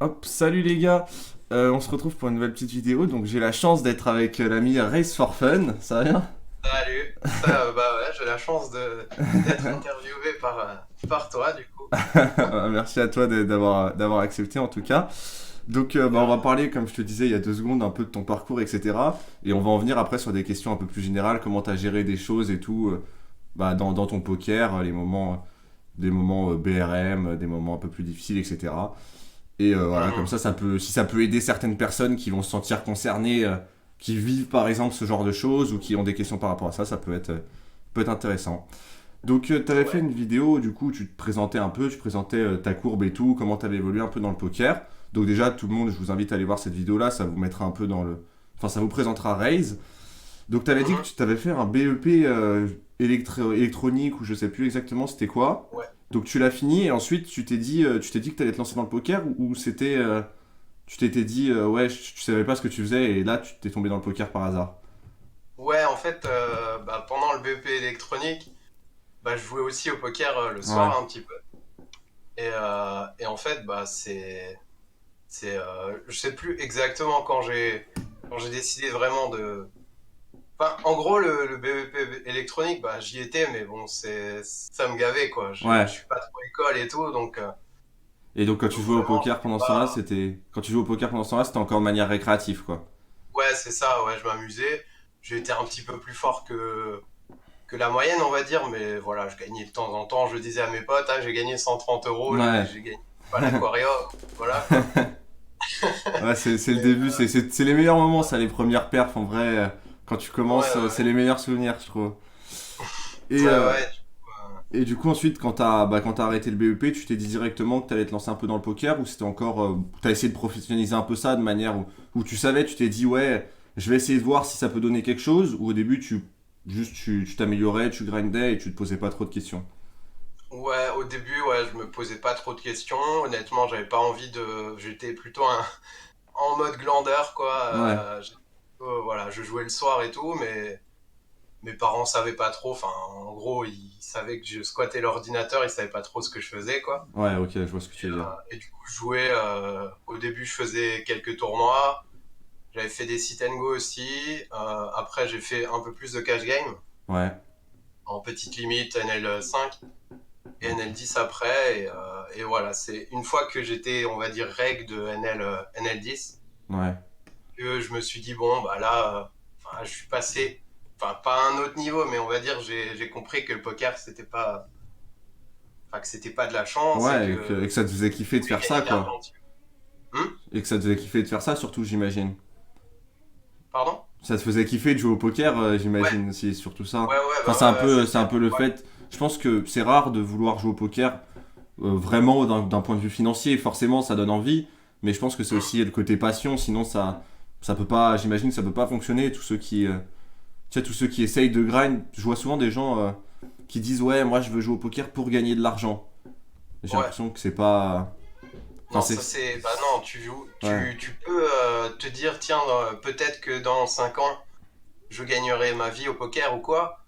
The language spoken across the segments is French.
Hop, salut les gars. On se retrouve pour une nouvelle petite vidéo. Donc j'ai la chance d'être avec l'ami Race for Fun. Ça va bien? Salut, bah ouais, j'ai la chance d'être interviewé par toi du coup. Merci à toi d'avoir accepté en tout cas. Donc De on va rien. parler, comme je te disais il y a 2 secondes, un peu de ton parcours, etc. Et on va en venir après sur des questions un peu plus générales, comment tu as géré des choses et tout dans ton poker, des moments BRM, des moments un peu plus difficiles, etc. Et voilà, comme Mhm. si ça peut aider certaines personnes qui vont se sentir concernées, qui vivent par exemple ce genre de choses ou qui ont des questions par rapport à ça, ça peut être intéressant. Donc, tu avais fait Ouais. une vidéo, du coup, tu te présentais un peu, tu présentais ta courbe et tout, comment tu avais évolué un peu dans le poker. Donc, déjà, tout le monde, je vous invite à aller voir cette vidéo-là, ça vous mettra un peu dans le. Enfin, ça vous présentera Raise. Donc, tu avais dit que Mhm. tu t'avais fait un BEP électronique ou je sais plus exactement c'était quoi. Ouais. Donc, tu l'as fini et ensuite, tu t'es dit que tu allais te lancer dans le poker ou c'était. Tu t'étais dit, ouais, tu savais pas ce que tu faisais et là, tu t'es tombé dans le poker par hasard. Ouais, en fait, pendant le BP électronique, je jouais aussi au poker le Ouais. soir un petit peu. Et en fait, je sais plus exactement quand j'ai décidé vraiment de. Enfin, en gros, le BEP électronique, j'y étais, mais bon, ça me gavait quoi. Je Ouais. suis pas trop école et tout, Et donc, quand tu donc jouais au vraiment, poker c'était pendant ce temps-là, pas. c'était. Quand tu jouais au poker pendant ce temps-là, c'était encore de manière récréative, quoi. Ouais, c'est ça, ouais, je m'amusais. J'ai été un petit peu plus fort que la moyenne, on va dire, mais voilà, je gagnais de temps en temps. Je disais à mes potes, ah, j'ai gagné 130 euros, Ouais. j'ai gagné pas l'aquarium, voilà quoi. Ouais, c'est le Mais, début, c'est les meilleurs moments, ça, les premières perfs, en vrai. Quand tu ouais, commences, c'est ouais, les meilleurs souvenirs, je trouve. Et, ouais, euh, ouais. et du coup, ensuite, quand t'as arrêté le BEP, tu t'es dit directement que t'allais te lancer un peu dans le poker ou c'était encore. T'as essayé de professionnaliser un peu ça de manière où tu savais, tu t'es dit, ouais, je vais essayer de voir si ça peut donner quelque chose ou au début, tu t'améliorais, tu grindais et tu te posais pas trop de questions. Ouais, au début, ouais, je me posais pas trop de questions. Honnêtement, j'avais pas envie de. J'étais plutôt en mode glandeur, quoi. Ouais, Voilà, je jouais le soir et tout, mais mes parents savaient pas trop. Enfin, en gros, ils savaient que je squattais l'ordinateur, ils savaient pas trop ce que je faisais, quoi. ouais, ok, je vois ce que tu veux dire. Et du coup, je jouais. Au début, je faisais quelques tournois. J'avais fait des sit and go aussi. Après, j'ai fait un peu plus de cash game Ouais, en petite limite NL5 et ok, NL10 après. Et voilà, c'est une fois que j'étais, on va dire, reg de NL10 ouais. que je me suis dit, bon, bah là, je suis passé, enfin, pas à un autre niveau, mais on va dire, j'ai compris que le poker, que c'était pas de la chance et Ouais, que et que ça te faisait je kiffer de pouvais faire ça, gagner de quoi. l'argent dessus. Hmm. Et que ça te faisait kiffer de faire ça, surtout, j'imagine. Pardon? Ça te faisait kiffer de jouer au poker, Ouais, j'imagine, c'est surtout ça. ouais, Enfin, ouais, c'est c'est un ça. peu le Ouais. fait. Je pense que c'est rare de vouloir jouer au poker vraiment d'un point de vue financier. Forcément, ça donne envie, mais je pense que c'est Hmm. aussi le côté passion. Sinon, ça peut pas. J'imagine, que ça peut pas fonctionner. Tu sais, tous ceux qui essayent de grind. Je vois souvent des gens qui disent ouais, moi, je veux jouer au poker pour gagner de l'argent. J'ai Ouais. l'impression que c'est pas. Enfin, Non, c'est. ça c'est. Bah non, tu joues. Ouais, Tu peux te dire, tiens, peut-être que dans 5 ans, je gagnerai ma vie au poker ou quoi.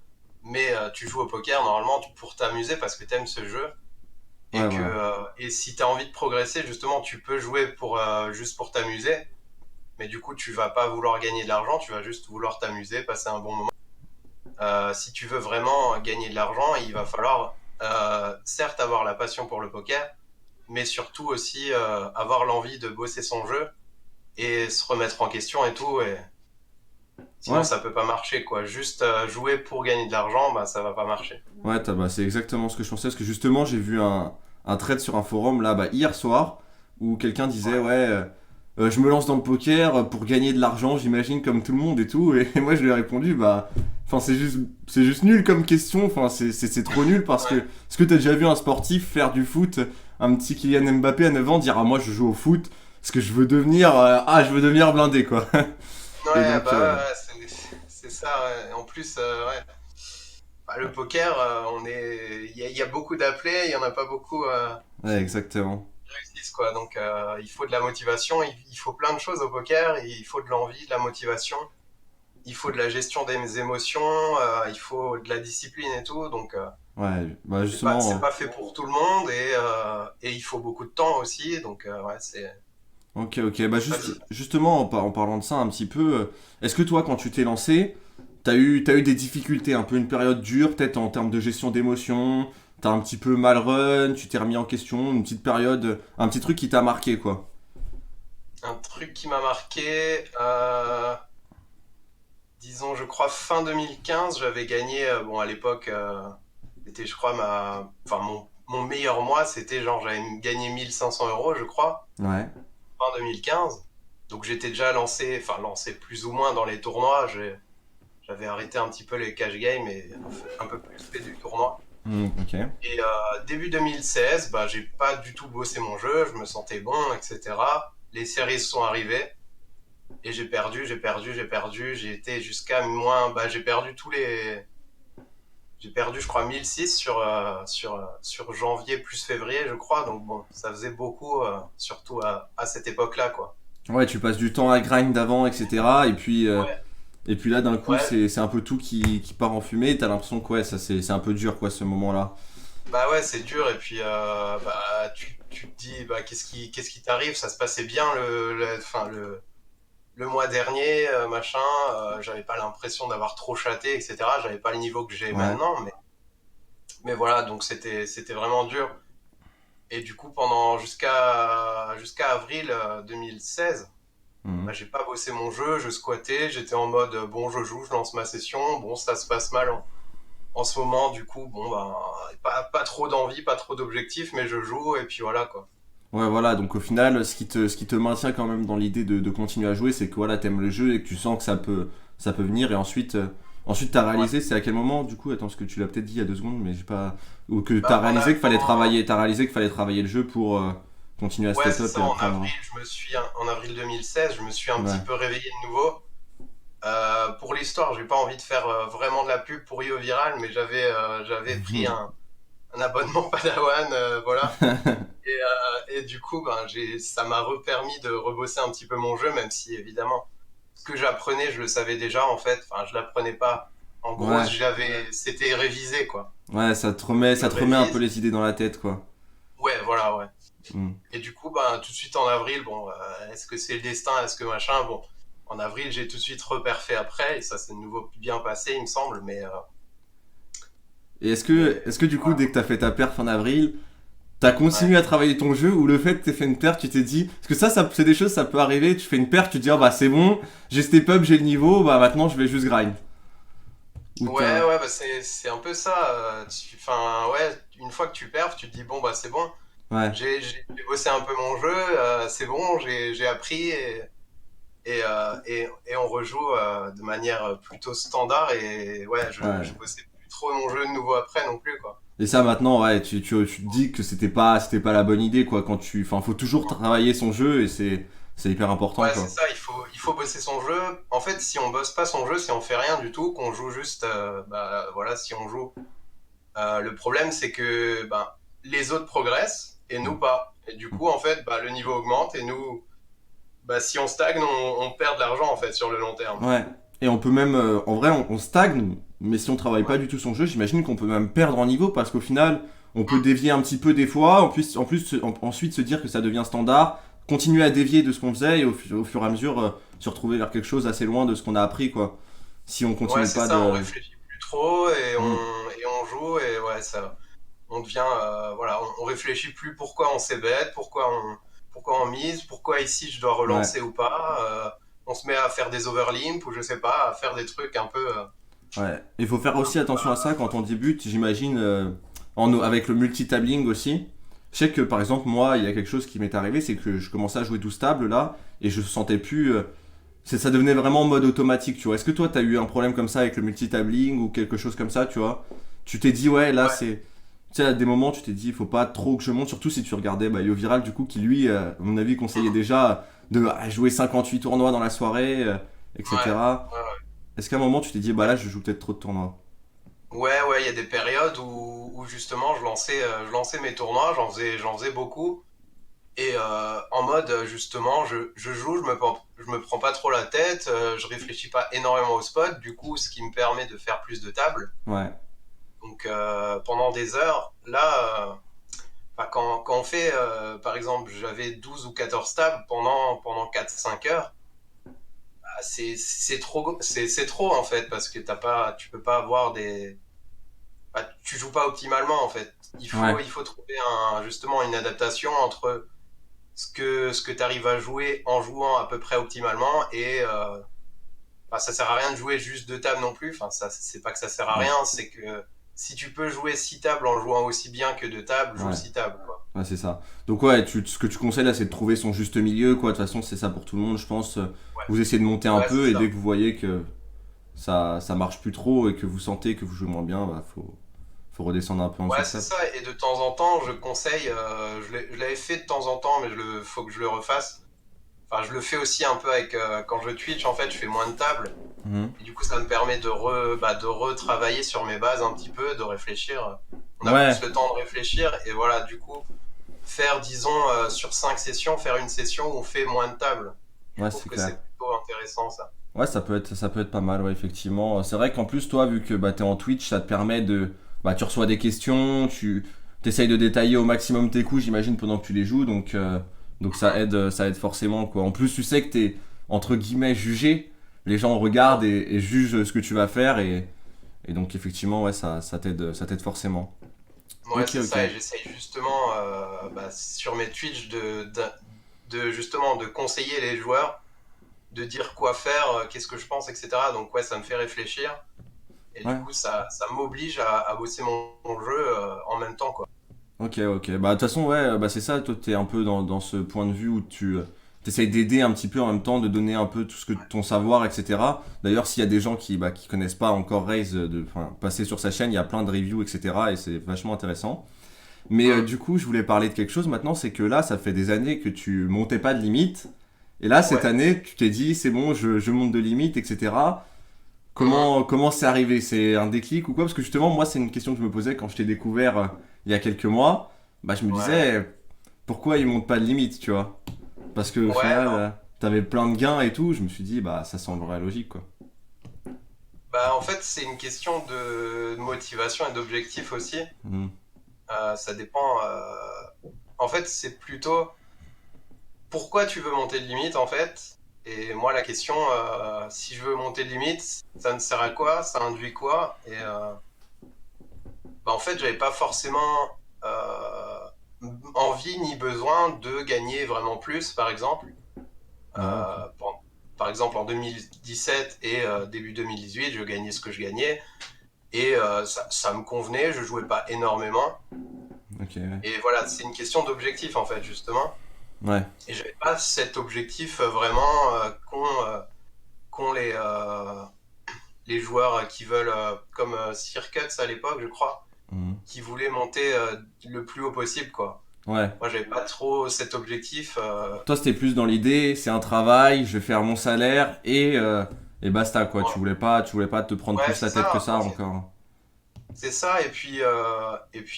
Mais tu joues au poker normalement pour t'amuser parce que t'aimes ce jeu. ouais, voilà. Et si t'as envie de progresser, justement, tu peux jouer juste pour t'amuser. Mais du coup, tu vas pas vouloir gagner de l'argent, tu vas juste vouloir t'amuser, passer un bon moment. Si tu veux vraiment gagner de l'argent, il va falloir certes avoir la passion pour le poker, mais surtout aussi avoir l'envie de bosser son jeu et se remettre en question et tout. Et sinon, Ouais, ça peut pas marcher, quoi. Juste jouer pour gagner de l'argent, bah ça va pas marcher. ouais, c'est exactement ce que je pensais. Parce que justement, j'ai vu un thread sur un forum là, hier soir, où quelqu'un disait Ouais, ouais, je me lance dans le poker pour gagner de l'argent, j'imagine comme tout le monde et tout. Et moi, je lui ai répondu bah, enfin c'est juste nul comme question. Enfin, c'est trop nul parce que ouais, est-ce que t'as déjà vu un sportif faire du foot, un petit Kylian Mbappé à 9 ans dire ah moi je joue au foot, parce que je veux devenir blindé quoi. Et ouais, donc ouais, c'est ça. Ouais. En plus, ouais. Le poker, il y a beaucoup d'appelés, il y en a pas beaucoup ouais, exactement. qui réussissent, quoi. Donc, il faut de la motivation, il faut plein de choses au poker, il faut de l'envie, de la motivation, il faut de la gestion des émotions, il faut de la discipline et tout. Donc, Ouais, bah c'est justement. pas fait pour tout le monde et il faut beaucoup de temps aussi. Donc, ouais, c'est. Ok, ok. Bah Vas-y. justement, en parlant de ça un petit peu, est-ce que toi, quand tu t'es lancé, t'as eu des difficultés, un peu une période dure, peut-être en termes de gestion d'émotions, t'as un petit peu mal run, tu t'es remis en question, une petite période, un petit truc qui t'a marqué, quoi. Un truc qui m'a marqué, disons, je crois fin 2015, j'avais gagné, bon, à l'époque, c'était, je crois, enfin, mon meilleur mois, c'était genre, j'avais gagné 1 500 euros, je crois, Ouais. fin 2015. Donc j'étais déjà lancé, enfin, lancé plus ou moins dans les tournois. J'avais arrêté un petit peu les cash games et un peu plus fait du tournoi. Ok. Et début 2016, bah, j'ai pas du tout bossé mon jeu, je me sentais bon, etc. Les séries sont arrivées et j'ai perdu, j'ai perdu, j'ai perdu. J'ai été jusqu'à moins. Bah, j'ai perdu tous les. J'ai perdu, je crois, 1006 sur janvier plus février, je crois. Donc bon, ça faisait beaucoup, surtout à cette époque-là, quoi. Ouais, tu passes du temps à grind d'avant, etc. Ouais, Et puis là, d'un coup, ouais, c'est un peu tout qui part en fumée. Et t'as l'impression que ouais, ça c'est un peu dur, quoi, ce moment-là. bah ouais, c'est dur. Et puis, bah, tu te dis, bah, qu'est-ce qui t'arrive? Ça se passait bien enfin, le mois dernier, machin. J'avais pas l'impression d'avoir trop chaté, etc. J'avais pas le niveau que j'ai Ouais. maintenant, mais voilà, donc c'était vraiment dur. Et du coup, pendant jusqu'à avril 2016, bah, Mhm. j'ai pas bossé mon jeu, je squattais, j'étais en mode bon, je joue, je lance ma session, bon, ça se passe mal en ce moment, du coup, bon, bah, pas trop d'envie, pas trop d'objectifs, mais je joue, et puis voilà, quoi. Ouais, voilà, donc au final, ce qui te maintient quand même dans l'idée de continuer à jouer, c'est que voilà, t'aimes le jeu et que tu sens que ça peut venir. Et ensuite t'as Ouais. réalisé, c'est à quel moment, du coup, attends, parce que tu l'as peut-être dit il y a 2 secondes, mais j'ai pas. Ou que Bah, t'as réalisé qu'il fallait travailler le jeu pour continuer à ouais, step c'est up ça, et apprendre. en avril 2016, je me suis un petit Ouais. peu réveillé de nouveau. Pour l'histoire, j'ai pas envie de faire vraiment de la pub pour Yo Viral, mais j'avais pris un abonnement Padawan, voilà. Et du coup, ben, ça m'a repermis de rebosser un petit peu mon jeu, même si évidemment, ce que j'apprenais, je le savais déjà en fait. Enfin, je l'apprenais pas. En gros, Ouais. c'était révisé quoi. Ouais, Je ça le te remet un peu révise. les idées dans la tête, quoi. Ouais, voilà, ouais. Hmm. Et du coup, ben, tout de suite en avril, bon, est-ce que c'est le destin, est-ce que machin, bon. En avril, j'ai tout de suite reperfait après, et ça s'est de nouveau bien passé, il me semble, Et mais est-ce que du coup, voilà. dès que t'as fait ta perf en avril, t'as continué Ouais. à travailler ton jeu ou le fait que t'aies fait une perte, tu t'es dit. Parce que ça c'est des choses, ça peut arriver. Tu fais une perte, tu te dis, ah bah c'est bon, j'ai step up, j'ai le niveau, bah maintenant je vais juste grind. Ou Ouais, t'as. ouais, bah c'est un peu ça. Enfin, ouais, une fois que tu perds, tu te dis, bon, bah c'est bon. Ouais, J'ai bossé un peu mon jeu, c'est bon, j'ai appris et on rejoue de manière plutôt standard. Et ouais, je ouais. bossais plus trop mon jeu de nouveau après non plus, quoi. Et ça maintenant, ouais, tu te dis que c'était pas la bonne idée, quoi. Quand tu. Enfin, faut toujours travailler son jeu et c'est hyper important, Ouais, c'est quoi. ça, il faut bosser son jeu. En fait, si on bosse pas son jeu, si on fait rien du tout, qu'on joue juste, bah voilà, si on joue, le problème c'est que ben, les autres progressent et nous pas. Et du coup, en fait, bah, le niveau augmente et nous, bah, si on stagne, on perd de l'argent en fait sur le long terme. Ouais. Et on peut même. En vrai, on stagne, mais si on travaille pas Ouais. du tout son jeu, j'imagine qu'on peut même perdre en niveau parce qu'au final, on peut dévier un petit peu des fois, ensuite se dire que ça devient standard, continuer à dévier de ce qu'on faisait et au fur et à mesure se retrouver vers quelque chose assez loin de ce qu'on a appris, quoi. Si on Ouais, continue c'est pas ça, on de. réfléchit plus trop Hmm. et on joue et ouais, ça, on devient, voilà, on réfléchit plus pourquoi on s'est bête, pourquoi on mise, pourquoi ici je dois Ouais, relancer ou pas. On se met à faire des overlimps ou je sais pas, à faire des trucs un peu, ouais. Il faut faire aussi attention à ça quand quoi. on débute, j'imagine, avec le multitabling aussi. Je sais que par exemple, moi, il y a quelque chose qui m'est arrivé, c'est que je commençais à jouer 12 tables là, et je sentais plus. Ça devenait vraiment en mode automatique, tu vois. Est-ce que toi, t'as eu un problème comme ça avec le multitabling ou quelque chose comme ça, tu vois? Tu t'es dit, ouais, là, Ouais. c'est. Tu sais, à des moments, tu t'es dit, il faut pas trop que je monte, surtout si tu regardais bah, Yo Viral, du coup, qui lui, à mon avis, conseillait Mhm. déjà de jouer 58 tournois dans la soirée, Ouais. etc. Ouais, ouais. Est-ce qu'à un moment, tu t'es dit, bah Ouais. là, je joue peut-être trop de tournois? Ouais, ouais, il y a des périodes où justement je lançais mes tournois, j'en faisais beaucoup. Et en mode, justement, je joue, je me prends pas trop la tête, je réfléchis pas énormément au spot, du coup, ce qui me permet de faire plus de tables. Ouais. Donc pendant des heures, là, Enfin, quand on fait, par exemple, j'avais 12 ou 14 tables pendant 4-5 heures, bah, c'est trop en fait, parce que tu peux pas avoir bah, tu joues pas optimalement en fait. Ouais, Il faut trouver justement une adaptation entre ce que tu arrives à jouer en jouant à peu près optimalement bah, ça sert à rien de jouer juste 2 tables non plus. Enfin, ça, c'est pas que ça sert à ouais, rien, c'est que si tu peux jouer 6 tables en jouant aussi bien que 2 tables, joue ouais. 6 tables, quoi. Ouais, c'est ça. Donc ouais, ce que tu conseilles là, c'est de trouver son juste milieu, quoi. De toute façon, c'est ça pour tout le monde, je pense. Ouais, Vous essayez de monter un ouais, c'est peu et dès ça. que vous voyez que ça marche plus trop et que vous sentez que vous jouez moins bien, bah faut redescendre un peu en dessous Ouais, de c'est table. ça. Et de temps en temps, je conseille, je l'avais fait de temps en temps, mais faut que je le refasse. Enfin, je le fais aussi un peu quand je Twitch, en fait, je fais moins de tables. Mhm. Et du coup, ça me permet de retravailler sur mes bases un petit peu, de réfléchir. On a plus Ouais, le temps de réfléchir. Et voilà, du coup, faire, disons, sur 5 sessions, faire une session où on fait moins de tables. Je ouais, trouve c'est que clair. c'est plutôt intéressant, ça. Ouais, ça peut être pas mal, ouais, effectivement. C'est vrai qu'en plus, toi, vu que bah, t'es en Twitch, ça te permet de. Bah, tu reçois des questions, tu essayes de détailler au maximum tes coups, j'imagine, pendant que tu les joues, donc Mhm. ça aide forcément, quoi. En plus, tu sais que t'es, entre guillemets, jugé. Les gens regardent et jugent ce que tu vas faire, et donc, effectivement, ouais, ça t'aide forcément. Ouais, Ok, c'est ok. ça. Et j'essaye justement, bah, sur mes Twitch, justement, de conseiller les joueurs, de dire quoi faire, qu'est-ce que je pense, etc. Donc, ouais, ça me fait réfléchir. Et du Ouais. coup, ça m'oblige à bosser mon jeu en même temps, quoi. Ok, ok. Bah, de toute façon, ouais, bah, c'est ça, toi, t'es un peu dans ce point de vue où tu essayes d'aider un petit peu en même temps, de donner un peu tout ce que ton savoir, etc. D'ailleurs, s'il y a des gens qui connaissent pas encore Raze, enfin, passer sur sa chaîne, il y a plein de reviews, etc. Et c'est vachement intéressant. Mais Mm. du coup, je voulais parler de quelque chose maintenant, c'est que là, ça fait des années que tu montais pas de limite. Et là, cette Ouais. année, tu t'es dit, c'est bon, je monte de limite, etc. Mhm. Comment c'est arrivé? C'est un déclic ou quoi? Parce que justement, moi, c'est une question que je me posais quand je t'ai découvert il y a quelques mois. Bah, je me Ouais. disais, pourquoi ils montent pas de limite, tu vois? Parce que au Ouais, final, non. t'avais plein de gains et tout. Je me suis dit, bah, ça semblerait logique, quoi. Bah, en fait, c'est une question de motivation et d'objectif aussi. Mhm. Ça dépend. En fait, c'est plutôt pourquoi tu veux monter de limite, en fait. Et moi, la question, si je veux monter de limite, ça ne sert à quoi? Ça induit quoi? Bah, en fait, j'avais pas forcément euh, envie ni besoin de gagner vraiment plus, par exemple. Ouais, ok. Par exemple, en 2017 et début 2018, je gagnais ce que je gagnais. Et ça me convenait, je jouais pas énormément. Ok, ouais. Et voilà, c'est une question d'objectif en fait, justement. Ouais. Et j'avais pas cet objectif vraiment qu'ont les joueurs qui veulent, comme Circuits à l'époque, je crois, Mhm. qui voulaient monter le plus haut possible, quoi. Ouais. Moi, j'avais pas trop cet objectif. Toi, c'était plus dans l'idée, c'est un travail, je vais faire mon salaire et basta, quoi. Ouais, Tu voulais pas te prendre ouais, plus c'est la tête que ça. ça encore. C'est ça. Et puis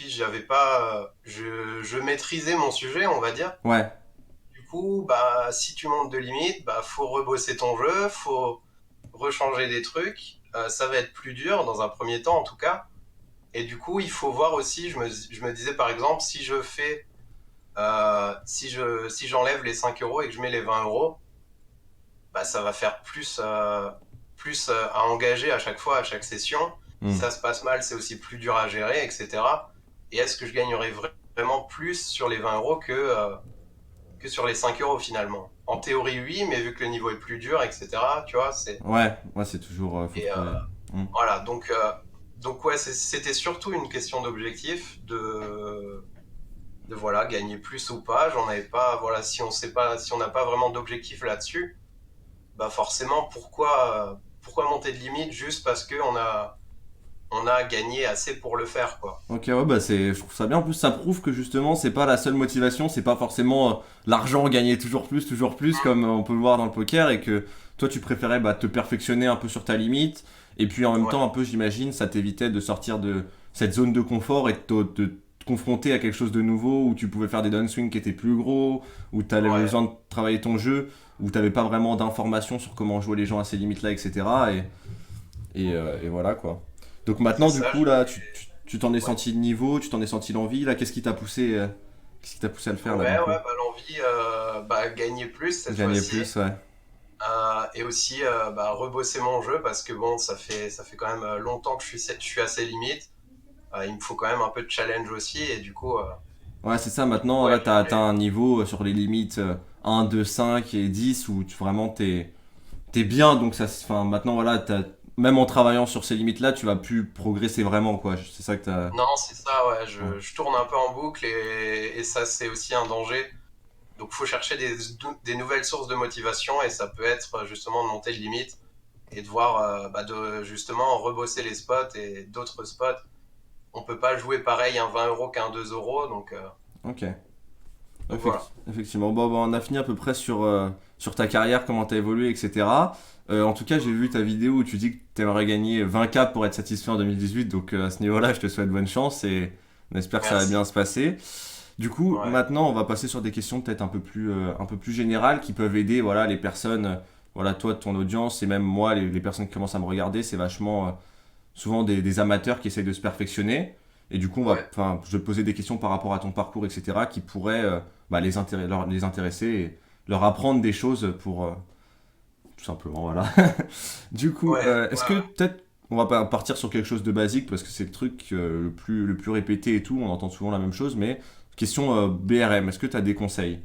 j'avais pas, je maîtrisais mon sujet, on va dire. Ouais. Du coup, bah, si tu montes de limite, bah, faut rebosser ton jeu, faut rechanger des trucs. Ça va être plus dur dans un premier temps, en tout cas. Et du coup, il faut voir aussi, je me disais par exemple, si je fais, si j'enlève les 5 euros et que je mets les 20 euros, bah, ça va faire plus à engager à chaque fois, à chaque session. Si Mhm. ça se passe mal, c'est aussi plus dur à gérer, etc. Et est-ce que je gagnerais vraiment plus sur les 20 euros que sur les 5 euros finalement? En théorie, oui, mais vu que le niveau est plus dur, etc., tu vois, Ouais, ouais, c'est toujours. Faut Et trouver. Mhm. voilà, donc ouais, c'était surtout une question d'objectif, de voilà, gagner plus ou pas. J'en avais pas, voilà, si on sait pas, si on n'a pas vraiment d'objectif là-dessus, bah forcément, pourquoi monter de limite juste parce que on a gagné assez pour le faire, quoi. Ok, ouais, bah je trouve ça bien. En plus, ça prouve que justement, c'est pas la seule motivation, c'est pas forcément l'argent, gagner toujours plus, comme on peut le voir dans le poker, et que toi, tu préférais bah, te perfectionner un peu sur ta limite, et puis en même Ouais, temps, un peu, j'imagine, ça t'évitait de sortir de cette zone de confort et de te confronter à quelque chose de nouveau où tu pouvais faire des downswings qui étaient plus gros, où tu avais ouais, besoin de travailler ton jeu, où t'avais pas vraiment d'informations sur comment jouer les gens à ces limites-là, etc. Et voilà quoi. Donc c'est maintenant, du ça. coup, là, tu t'en es senti le niveau, tu t'en es senti l'envie, là, qu'est-ce qui t'a poussé Qu'est-ce qui t'a poussé à le faire là du Ouais, coup? ouais, bah, l'envie, gagner plus cette Gagner fois-ci. plus, ouais. Et aussi rebosser mon jeu parce que bon, ça fait quand même longtemps que je suis à ses limites. Il me faut quand même un peu de challenge aussi et Ouais, c'est ça, maintenant, ouais, là, t'as atteint un niveau sur les limites 1, 2, 5 et 10 où vraiment t'es bien, donc enfin, maintenant, voilà, même en travaillant sur ces limites-là, tu vas plus progresser vraiment, quoi. C'est ça que t'as. non, c'est ça, ouais, Ouais. je tourne un peu en boucle et ça c'est aussi un danger. Donc faut chercher des nouvelles sources de motivation et ça peut être justement de monter de limite et de voir de justement rebosser les spots et d'autres spots. On peut pas jouer pareil un 20 € qu'un 2 €, Ok. donc voilà. Effectivement. Bon, on a fini à peu près sur ta carrière, comment t'as évolué, etc. En tout cas, j'ai vu ta vidéo où tu dis que t'aimerais gagner 20K pour être satisfait en 2018, donc à ce niveau-là, je te souhaite bonne chance et on espère que ça va Merci. bien se passer. Du coup, Ouais. maintenant, on va passer sur des questions peut-être un peu plus générales qui peuvent aider voilà, les personnes, voilà, toi, ton audience et même moi, les personnes qui commencent à me regarder, c'est vachement souvent des amateurs qui essayent de se perfectionner. Et du coup, Ouais. je vais te poser des questions par rapport à ton parcours, etc., qui pourraient les intéresser et leur apprendre des choses pour tout simplement, voilà. Du coup, Ouais. est-ce que peut-être on va pas partir sur quelque chose de basique parce que c'est le truc le plus répété et tout, on entend souvent la même chose, mais question BRM, est-ce que tu as des conseils?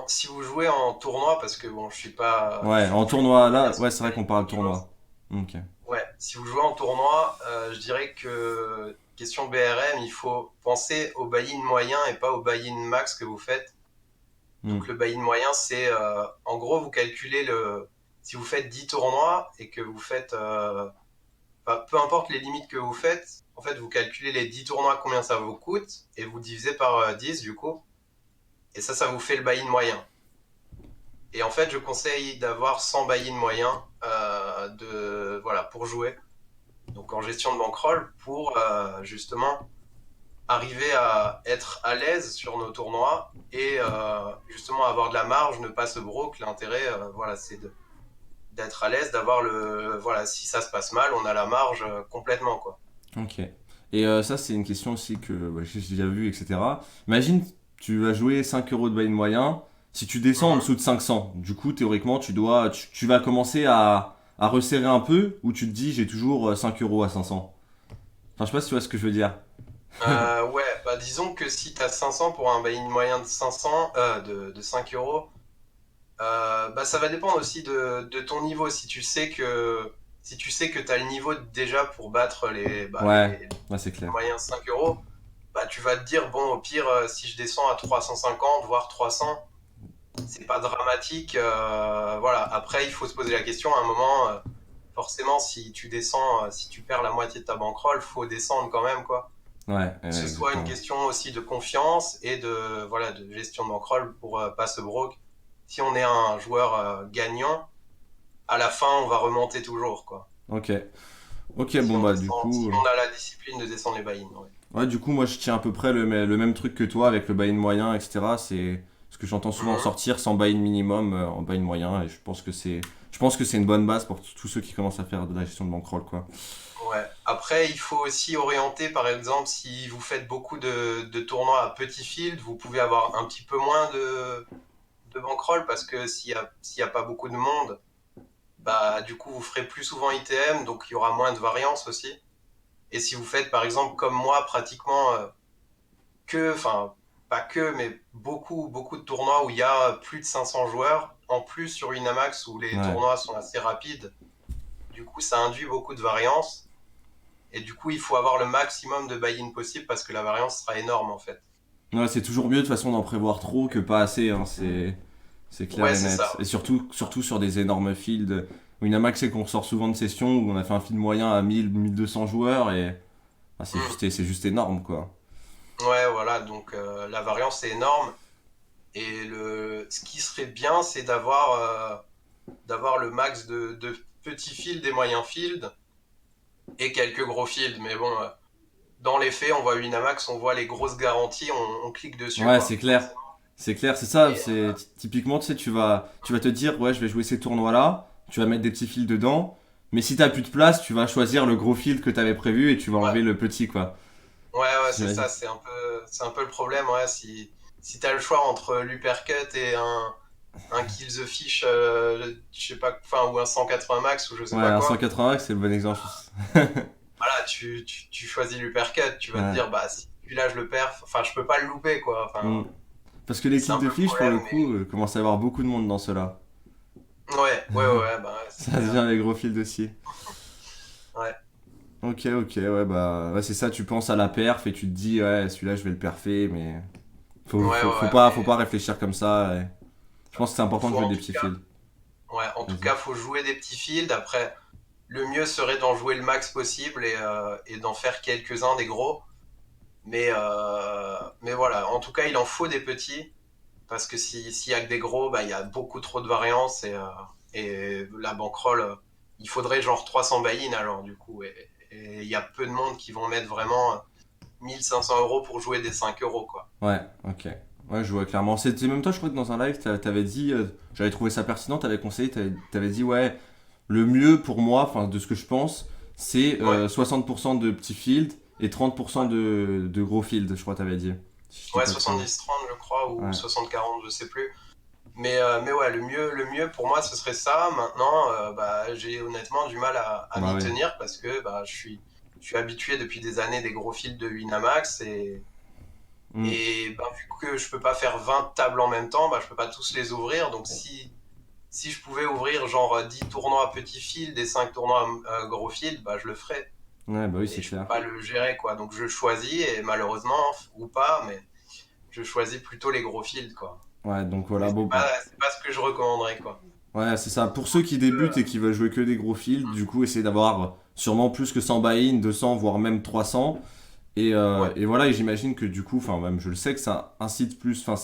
Si vous jouez en tournoi, parce que bon, Ouais, en je joue tournoi, bien là, sûr ouais, c'est à vrai qu'on parle niveau. tournoi. Ok. Ouais, si vous jouez en tournoi, je dirais que question BRM, il faut penser au buy-in moyen et pas au buy-in max que vous faites. Donc Hmm. le buy-in moyen, c'est en gros, vous calculez si vous faites 10 tournois et que vous faites, peu importe les limites que vous faites, en fait, vous calculez les 10 tournois, combien ça vous coûte, et vous divisez par 10 du coup, et ça vous fait le buy-in moyen. Et en fait, je conseille d'avoir 100 buy-in moyens voilà, pour jouer. Donc en gestion de bankroll, pour justement arriver à être à l'aise sur nos tournois et justement avoir de la marge, ne pas se broke. L'intérêt, voilà, d'être à l'aise, d'avoir voilà, si ça se passe mal, on a la marge complètement, quoi. Ok. Et ça, c'est une question aussi que j'ai déjà vue, etc. Imagine, tu vas jouer 5 euros de buy-in moyen. Si tu descends en Mhm. dessous de 500, du coup, théoriquement, tu vas commencer à resserrer un peu ou tu te dis, j'ai toujours 5 euros à 500. Enfin, je sais pas si tu vois ce que je veux dire. Ouais, disons que si tu as 500 pour un buy-in moyen de 500, de 5 €, ça va dépendre aussi de ton niveau. Si tu sais que tu as le niveau déjà pour battre Ouais, ouais, c'est clair. moyens 5 €, tu vas te dire, bon, au pire, si je descends à 350, voire 300, c'est pas dramatique. Voilà. Après, il faut se poser la question à un moment, forcément, si tu descends, si tu perds la moitié de ta bankroll, faut descendre quand même, quoi. Ouais, Que ce soit une exactement. question aussi de confiance et voilà, de gestion de bankroll pour pas se broke. Si on est un joueur gagnant, à la fin, on va remonter toujours, quoi. Ok. Ok, Si bon, on bah, du descend, si coup. on a la discipline de descendre les buy-in, ouais. Ouais, du coup, moi, je tiens à peu près le même truc que toi avec le buy-in moyen, etc. C'est ce que j'entends souvent Mhm. sortir sans buy-in minimum en buy-in moyen. Et je pense que c'est une bonne base pour tous ceux qui commencent à faire de la gestion de bankroll, quoi. Ouais. Après, il faut aussi orienter, par exemple, si vous faites beaucoup de tournois à petit field, vous pouvez avoir un petit peu moins de bankroll parce que s'il y a pas beaucoup de monde, du coup, vous ferez plus souvent ITM, donc il y aura moins de variance aussi. Et si vous faites, par exemple, comme moi, pratiquement enfin, pas que, mais beaucoup de tournois où il y a plus de 500 joueurs, en plus sur Winamax où les Ouais. tournois sont assez rapides, du coup, ça induit beaucoup de variance. Et du coup, il faut avoir le maximum de buy-in possible parce que la variance sera énorme, en fait. Ouais, c'est toujours mieux de toute façon d'en prévoir trop que pas assez, hein. C'est clair Ouais, et c'est ça. net. Et surtout sur des énormes fields. Winamax, c'est qu'on sort souvent de sessions où on a fait un field moyen à 1000-1200 joueurs et Mm. c'est juste énorme, quoi. Ouais, voilà, donc la variance est énorme. Et ce qui serait bien, c'est d'avoir le max de petits fields et moyens fields et quelques gros fields. Mais bon, dans les faits, on voit Winamax, on voit les grosses garanties, on clique dessus, Ouais, c'est quoi, clair. forcément. C'est clair, c'est ça. Et, Typiquement, tu sais, tu vas te dire, ouais, je vais jouer ces tournois-là. Tu vas mettre des petits fils dedans. Mais si t'as plus de place, tu vas choisir le gros field que t'avais prévu et tu vas ouais, enlever le petit, quoi. Ouais, c'est j'imagine. ça, c'est un peu le problème, ouais. Si t'as le choix entre l'uppercut et un kill the fish, je sais pas, enfin, ou un 180 max ou je sais Ouais, pas un quoi, 180 c'est le bon exemple. voilà, tu choisis l'uppercut, tu vas te Ouais. dire, bah, si celui-là je le perds, enfin, je peux pas le louper, quoi. Mm. Enfin, Parce que les c'est kills un de peu le fish, pour le problème, coup, commence à y avoir beaucoup de monde dans ceux-là. ouais, bah, ouais, c'est Ça clair. devient les gros fils dossiers. Ouais, Ok, ouais, bah, ouais, c'est ça, tu penses à la perf et tu te dis, ouais, celui-là, je vais le perfer, mais faut mais pas réfléchir comme ça. Je pense que c'est important de faut jouer en des tout petits cas, fields. ouais, en tout Vas-y. cas, faut jouer des petits fields. Après, le mieux serait d'en jouer le max possible et d'en faire quelques-uns des gros. Mais voilà, en tout cas, il en faut des petits, parce que s'il y a que des gros, bah, il y a beaucoup trop de variance et la bankroll, il faudrait genre 300 buy-in alors du coup. Et il y a peu de monde qui vont mettre vraiment 1 500 € pour jouer des 5 euros, quoi. Ouais, ok. Ouais, je vois clairement. C'était même toi, je crois que dans un live, t'avais dit, j'avais trouvé ça pertinent, t'avais conseillé, t'avais dit, ouais, le mieux pour moi, enfin, de ce que je pense, c'est Ouais, 60% de petits fields et 30% ouais. de gros fields, je crois, t'avais dit. Si je dis Ouais, pas trop. 70-30, je crois, ou Ouais. 60-40, je sais plus. Mais ouais, le mieux pour moi, ce serait ça. Maintenant, bah, j'ai honnêtement du mal à Bah m'y oui. tenir parce que bah, je suis habitué depuis des années des gros fils de Winamax Hmm. et bah, vu que je peux pas faire 20 tables en même temps, bah, je peux pas tous les ouvrir. Donc si je pouvais ouvrir genre 10 tournois petits fils et 5 tournois gros fils, bah, je le ferais. Ouais, bah oui, Mais c'est je peux clair. pas le gérer, quoi. Donc je choisis et malheureusement, ou pas, mais je choisis plutôt les gros fils, quoi. Ouais, donc Mais voilà, c'est bon, pas, bah. c'est pas ce que je recommanderais, quoi. Ouais, c'est ça. Pour ceux qui débutent et qui veulent jouer que des gros fields, du coup, essayer d'avoir sûrement plus que 100 buy-in, 200, voire même 300. Ouais. Et voilà, et j'imagine que du coup, enfin même je le sais que ça incite plus, enfin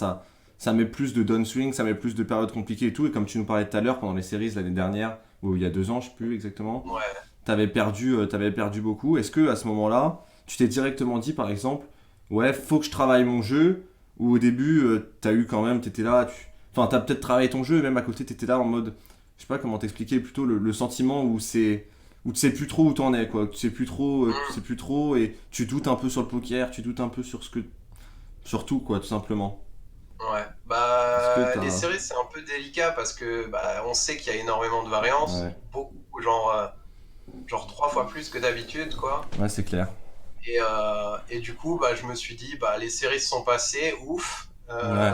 ça met plus de downswing, ça met plus de périodes compliquées et tout. Et comme tu nous parlais tout à l'heure, pendant les séries l'année dernière, ou il y a 2 ans, je sais plus exactement, Ouais. t'avais perdu beaucoup. Est-ce que à ce moment-là, tu t'es directement dit par exemple, ouais, faut que je travaille mon jeu, ou au début, t'as eu quand même, t'étais là, enfin t'as peut-être travaillé ton jeu, et même à côté, t'étais là en mode, je sais pas comment t'expliquer, plutôt le sentiment où c'est où tu sais plus trop où t'en es quoi, tu sais plus trop, tu sais Hmm. plus trop et tu doutes un peu sur le poker, tu doutes un peu sur ce que sur tout quoi, tout simplement. Ouais. Est-ce que Bah, les t'as séries, c'est un peu délicat parce que bah, on sait qu'il y a énormément de variance. ouais, Beaucoup, genre 3 fois plus que d'habitude, quoi. ouais, c'est clair. Et du coup, bah, je me suis dit, bah, les séries se sont passées, ouf. Ouais.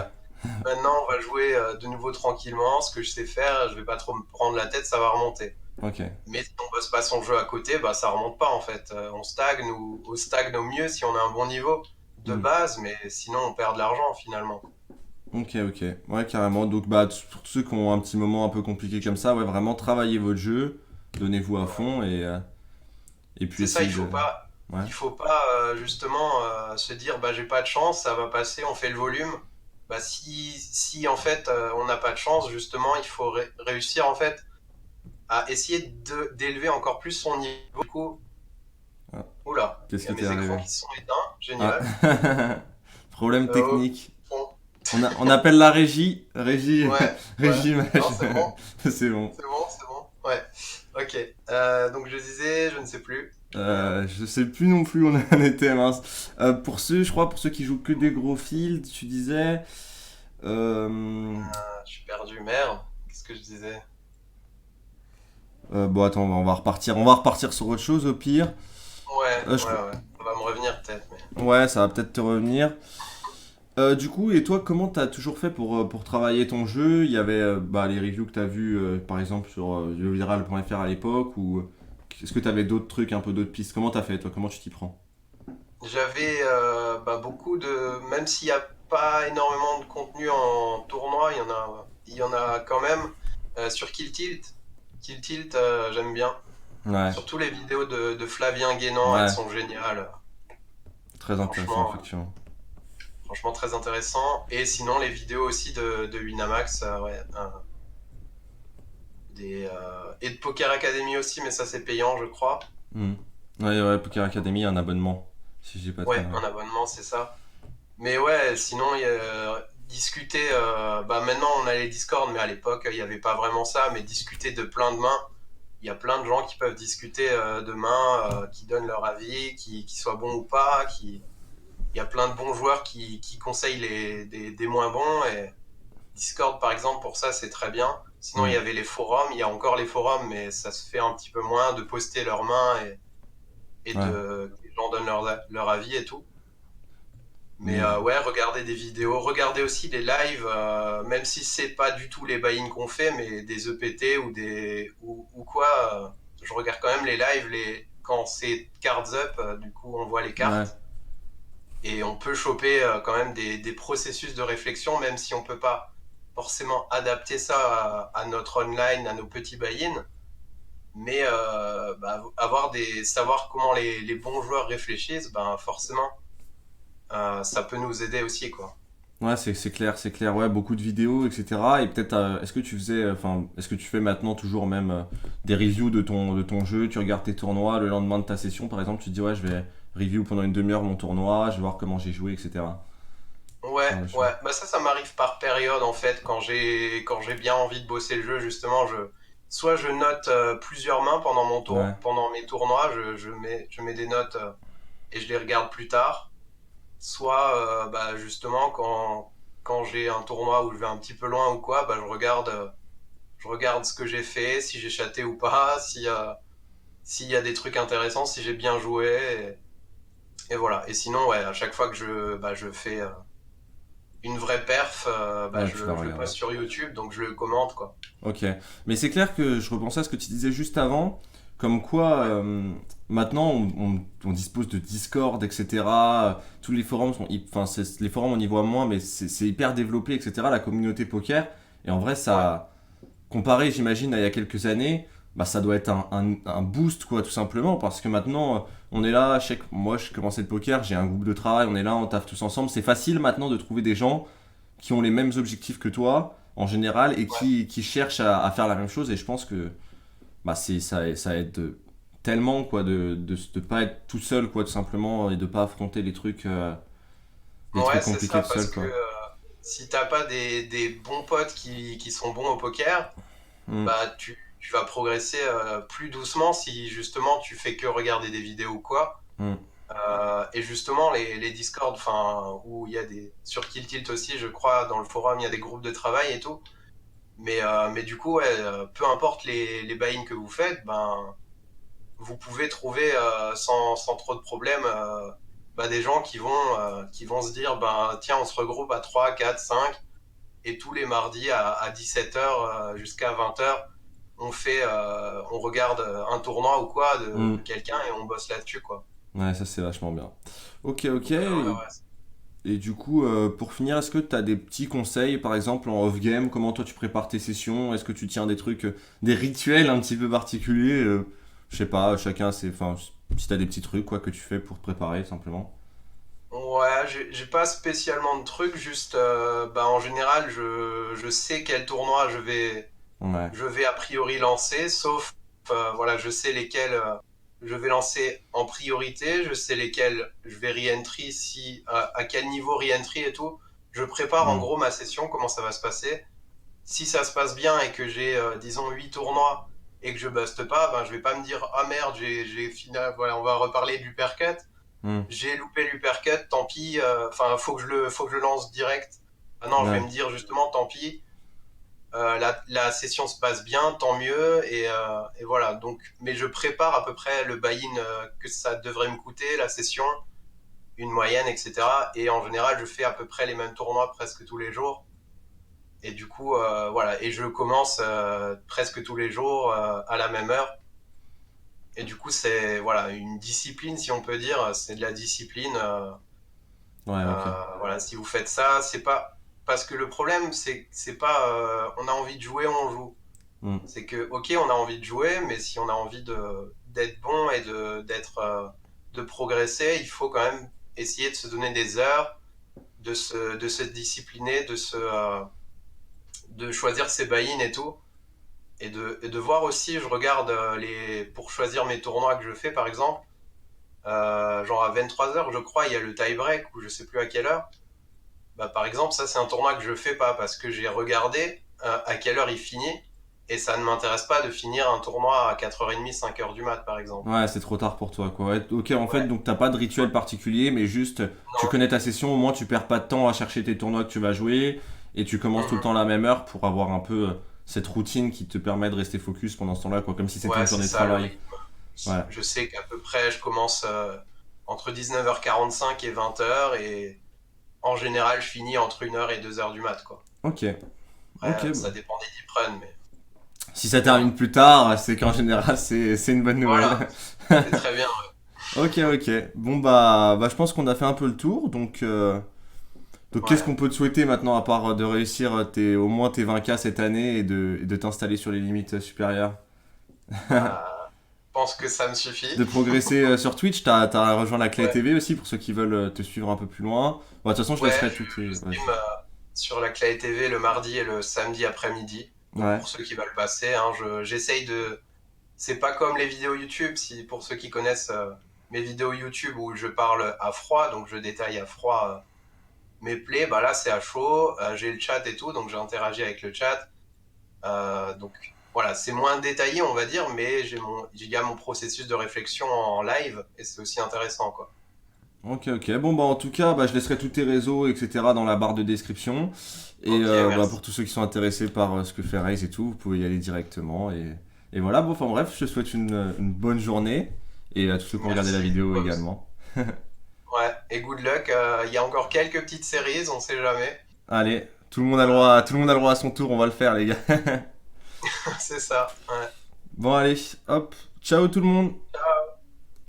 Maintenant, on va jouer de nouveau tranquillement. Ce que je sais faire, je vais pas trop me prendre la tête, ça va remonter. OK. Mais si on bosse pas son jeu à côté, bah ça remonte pas en fait. On stagne au mieux si on a un bon niveau de Hmm. base, mais sinon on perd de l'argent finalement. OK. Ouais, carrément. Donc bah pour ceux qui ont un petit moment un peu compliqué comme ça, ouais, vraiment travaillez votre jeu, donnez-vous à Ouais. fond et puis C'est ça, il essayez faut de pas, ouais. il faut pas justement se dire bah j'ai pas de chance, ça va passer, on fait le volume. Bah si en fait on n'a pas de chance, justement, il faut réussir en fait à essayer d'élever encore plus son niveau. Du coup, Ah, oula, il qu'est-ce y a qui t'est mes écrans arrivé? qui sont éteints, Ah. génial. Problème Oh, technique. bon. On appelle la régie, régie, Ouais, ouais. régie image. Non, c'est bon. C'est bon. C'est bon, c'est bon. Ouais. Ok. Donc je disais, je ne sais plus. Je sais plus non plus où on en était, mince. Pour ceux, je crois, pour ceux qui jouent que des gros fields, tu disais. euh, Je suis perdu, merde. Qu'est-ce que je disais? bon, attends, on va repartir sur autre chose au pire. Ouais, Je ouais, crois. ouais. Ça va me revenir peut-être, mais. Ouais, ça va peut-être te revenir. Du coup, et toi, comment t'as toujours fait pour travailler ton jeu? Il y avait bah, les reviews que t'as vues, par exemple, sur jeuxviral.fr à l'époque, ou est-ce que t'avais d'autres trucs, un peu d'autres pistes? Comment t'as fait, toi? Comment tu t'y prends? J'avais bah, beaucoup de. Même s'il n'y a pas énormément de contenu en tournoi, il y en a quand même sur Kill Tilt. Kill Tilt, j'aime bien. Ouais, Surtout les vidéos de Flavien Guénan, elles ouais, sont géniales. très intéressant, Franchement, effectivement. franchement très intéressant. Et sinon, les vidéos aussi de Winamax, ouais, et de Poker Academy aussi, mais ça c'est payant, je crois. Hmm. Ouais, Poker Academy, un abonnement, si je dis pas de Ouais, conneries. un abonnement, c'est ça. Mais ouais, sinon, discuter, bah maintenant on a les Discord, mais à l'époque il n'y avait pas vraiment ça, mais discuter de plein de mains, il y a plein de gens qui peuvent discuter demain, qui donnent leur avis, qui soient bons ou pas, il y a plein de bons joueurs qui conseillent des moins bons. Et Discord, par exemple, pour ça, c'est très bien. Sinon, il y Hmm. avait les forums. Il y a encore les forums, mais ça se fait un petit peu moins de poster leurs mains et Ouais. que les gens donnent leur avis et tout. Mais Mais ouais, regardez des vidéos, regardez aussi des lives, même si c'est pas du tout les buy-in qu'on fait, mais des EPT ou quoi. Je regarde quand même les lives quand c'est cards up, du coup on voit les ouais. cartes et on peut choper quand même des processus de réflexion, même si on peut pas forcément adapter ça à notre online, à nos petits buy-in, mais bah, savoir comment les bons joueurs réfléchissent, ben forcément ça peut nous aider aussi quoi. Ouais, c'est clair, c'est clair. Ouais, beaucoup de vidéos, etc. Et peut-être, est-ce que tu faisais, enfin, est-ce que tu fais maintenant toujours même des reviews de ton jeu, tu regardes tes tournois le lendemain de ta session, par exemple, tu te dis, ouais, je vais review pendant une demi-heure mon tournoi, je vais voir comment j'ai joué, etc. Ce Ouais, genre de choses. ouais, bah ça m'arrive par période en fait, quand j'ai bien envie de bosser le jeu, justement, soit je note plusieurs mains Ouais. pendant mes tournois, je mets des notes et je les regarde plus tard, soit bah justement quand j'ai un tournoi où je vais un petit peu loin ou quoi, bah je regarde ce que j'ai fait, si j'ai chaté ou pas, s'il y a des trucs intéressants, si j'ai bien joué, et voilà. Et sinon, ouais, à chaque fois que je fais une vraie perf, Ouais, tu la je le regardes. poste sur YouTube, donc je le commente, quoi. Ok. Mais c'est clair que je repensais à ce que tu disais juste avant, comme quoi Ouais, maintenant on dispose de Discord, etc. Tous les forums sont, enfin les forums on y voit moins, mais c'est hyper développé, etc. La communauté poker. Et en vrai, ouais, ça, comparé, j'imagine, à il y a quelques années, bah ça doit être un boost, quoi, tout simplement, parce que maintenant on est là. Moi, je commençais le poker, j'ai un groupe de travail, on est là, on taffe tous ensemble. C'est facile maintenant de trouver des gens qui ont les mêmes objectifs que toi en général et ouais. qui cherchent à faire la même chose et je pense que bah ça aide tellement quoi de pas être tout seul quoi tout simplement et de pas affronter les Ouais, trucs c'est compliqués ça, tout parce seul que quoi. si t'as pas des bons potes qui sont bons au poker, Hmm. bah tu vas progresser plus doucement si justement tu fais que regarder des vidéos ou quoi. Hmm. Et justement, les Discord, enfin, où il y a sur Kill Tilt aussi, je crois, dans le forum, il y a des groupes de travail et tout. Mais du coup, ouais, peu importe les buy-in que vous faites, ben, vous pouvez trouver sans trop de problèmes bah, des gens qui vont se dire ben, tiens, on se regroupe à 3 4 5 et tous les mardis à 17h jusqu'à 20h, on regarde un tournoi ou quoi Hmm. de quelqu'un et on bosse là-dessus, quoi. Ouais, ça c'est vachement bien. Ok, ok. Donc, ouais, Et du coup, pour finir, est-ce que tu as des petits conseils, par exemple en off-game, comment toi tu prépares tes sessions? Est-ce que tu tiens des trucs, des rituels un petit peu particuliers? Je sais pas, chacun c'est. Enfin, si tu as des petits trucs quoi que tu fais pour te préparer simplement. ouais, j'ai pas spécialement de trucs, juste bah, en général, je sais quel tournoi Ouais. je vais a priori lancer, sauf voilà, je sais lesquels je vais lancer en priorité, je sais lesquels je vais re-entry, à quel niveau re-entry et tout. Je prépare en Hmm. gros ma session, comment ça va se passer. Si ça se passe bien et que j'ai, disons, 8 tournois et que je buste pas, ben, je vais pas me dire, ah merde, j'ai fini, voilà, on va reparler de l'uppercut. Hmm. J'ai loupé l'uppercut, tant pis, enfin, faut que je le lance direct. Ah non, je vais Ouais. me dire justement, tant pis, la session se passe bien, tant mieux, et voilà. Donc, mais je prépare à peu près le buy-in que ça devrait me coûter, la session, une moyenne, etc. Et en général, je fais à peu près les mêmes tournois presque tous les jours. Et du coup, voilà. Et je commence presque tous les jours à la même heure. Et du coup, c'est voilà une discipline, si on peut dire. C'est de la discipline. Ouais, ok. Voilà, si vous faites ça, c'est pas parce que le problème, c'est pas on a envie de jouer, on joue. Hmm. C'est que, ok, on a envie de jouer, mais si on a envie d'être bon et de progresser, il faut quand même essayer de se donner des heures, de se discipliner, de choisir ses buy-in et tout. Et de voir aussi, je regarde pour choisir mes tournois que je fais, par exemple, genre à 23h, je crois, il y a le tie-break, ou je sais plus à quelle heure. Bah, par exemple, ça, c'est un tournoi que je fais pas parce que j'ai regardé à quelle heure il finit. et ça ne m'intéresse pas de finir un tournoi à 4h30, 5h du mat, par exemple. Ouais, c'est trop tard pour toi, quoi. Ouais, ok, en fait, Ouais, donc t'as pas de rituel particulier, mais juste tu non. connais ta session, au moins tu perds pas de temps à chercher tes tournois que tu vas jouer et tu commences tout le Mhm. temps à la même heure pour avoir un peu cette routine qui te permet de rester focus pendant ce temps-là, quoi, comme si c'était Ouais, une c'est journée de ça le travail. rythme. Ouais, Je sais qu'à peu près, je commence entre 19h45 et 20h, et en général, je finis entre 1h et 2h du mat, quoi. ok, ok. Après, Bah. ça dépend des deep runs, mais Si ça voilà. termine plus tard, c'est qu'en général, c'est une bonne Voilà, nouvelle. c'est très bien. Ok, ok. Bon, bah je pense qu'on a fait un peu le tour, donc Ouais. qu'est-ce Ouais. qu'on peut te souhaiter maintenant à part de réussir au moins tes 20K cette année et de t'installer sur les limites supérieures? Je pense que ça me suffit. De progresser sur Twitch, t'as rejoint la Clay Ouais. TV aussi pour ceux qui veulent te suivre un peu plus loin. Bon, de toute façon, je Ouais, laisserai tout tes. je stream Vas-y. sur la Clay TV le mardi et le samedi après-midi. Donc Ouais, pour ceux qui veulent passer, hein, j'essaye de. C'est pas comme les vidéos YouTube, si pour ceux qui connaissent mes vidéos YouTube où je parle à froid, donc je détaille à froid mes plays, bah là c'est à chaud, j'ai le chat et tout, donc j'ai interagi avec le chat. Donc voilà, c'est moins détaillé on va dire, mais il y a mon processus de réflexion en live et c'est aussi intéressant quoi. ok, ok. Bon, bah en tout cas, bah, je laisserai tous tes réseaux, etc. dans la barre de description. Et Ok, bah, merci. pour tous ceux qui sont intéressés par ce que fait Raze et tout, vous pouvez y aller directement. Et voilà, bon, enfin bref, je te souhaite une bonne journée. Et à tous ceux qui ont regardé la Merci. vidéo Toi aussi. également. Ouais, et good luck. Il y a encore quelques petites séries, on sait jamais. Allez, tout le monde a le Voilà, droit, tout le monde a le droit à son tour, on va le faire, les gars. c'est ça. Ouais. Bon, allez, hop, ciao tout le monde.